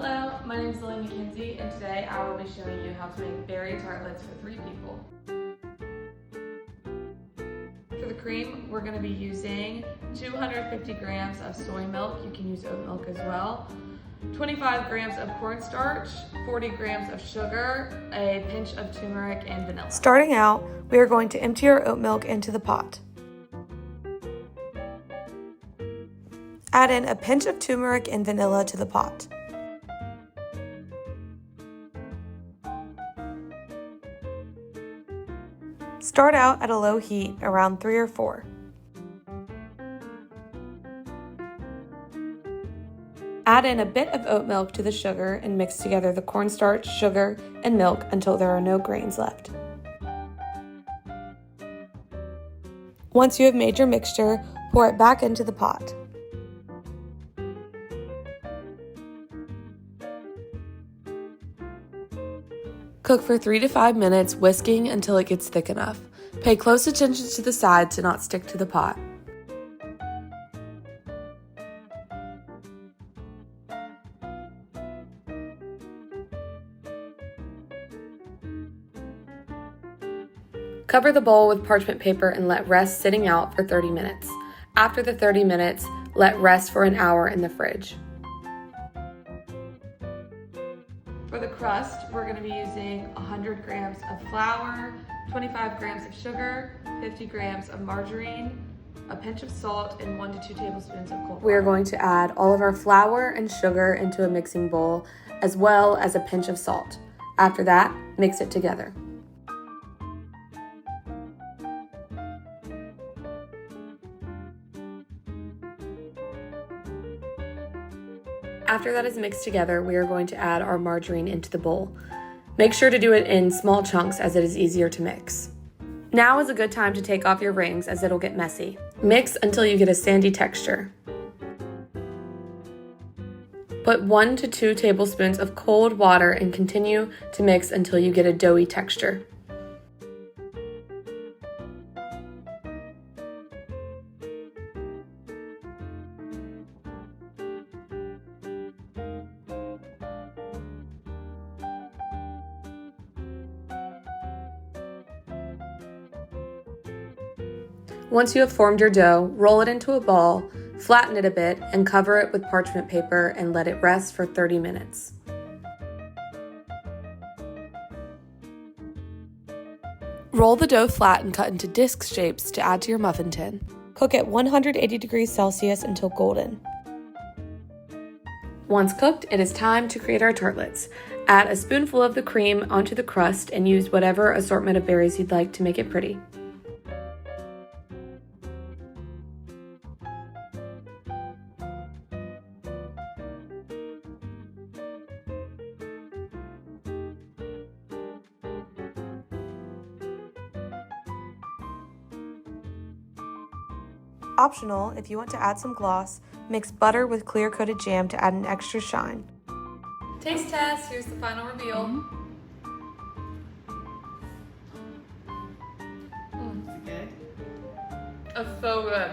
Hello, my name is Lily McKenzie, and today I will be showing you how to make berry tartlets for 3 people. For the cream, we're going to be using 250 grams of soy milk. You can use oat milk as well. 25 grams of cornstarch, 40 grams of sugar, a pinch of turmeric, and vanilla. Starting out, we are going to empty our oat milk into the pot. Add in a pinch of turmeric and vanilla to the pot. Start out at a low heat, around 3 or 4. Add in a bit of oat milk to the sugar and mix together the cornstarch, sugar, and milk until there are no grains left. Once you have made your mixture, pour it back into the pot. Cook for 3 to 5 minutes, whisking until it gets thick enough. Pay close attention to the sides to not stick to the pot. Cover the bowl with parchment paper and let rest sitting out for 30 minutes. After the 30 minutes, let rest for an hour in the fridge. For the crust, we're going to be using 100 grams of flour, 25 grams of sugar, 50 grams of margarine, a pinch of salt, and 1 to 2 tablespoons of cold water. We are going to add all of our flour and sugar into a mixing bowl, as well as a pinch of salt. After that, mix it together. After that is mixed together, we are going to add our margarine into the bowl. Make sure to do it in small chunks as it is easier to mix. Now is a good time to take off your rings as it'll get messy. Mix until you get a sandy texture. Put 1 to 2 tablespoons of cold water and continue to mix until you get a doughy texture. Once you have formed your dough, roll it into a ball, flatten it a bit, and cover it with parchment paper and let it rest for 30 minutes. Roll the dough flat and cut into disc shapes to add to your muffin tin. Cook at 180 degrees Celsius until golden. Once cooked, it is time to create our tartlets. Add a spoonful of the cream onto the crust and use whatever assortment of berries you'd like to make it pretty. Optional, if you want to add some gloss, mix butter with clear coated jam to add an extra shine. Taste test, here's the final reveal. Is it good? It's so good.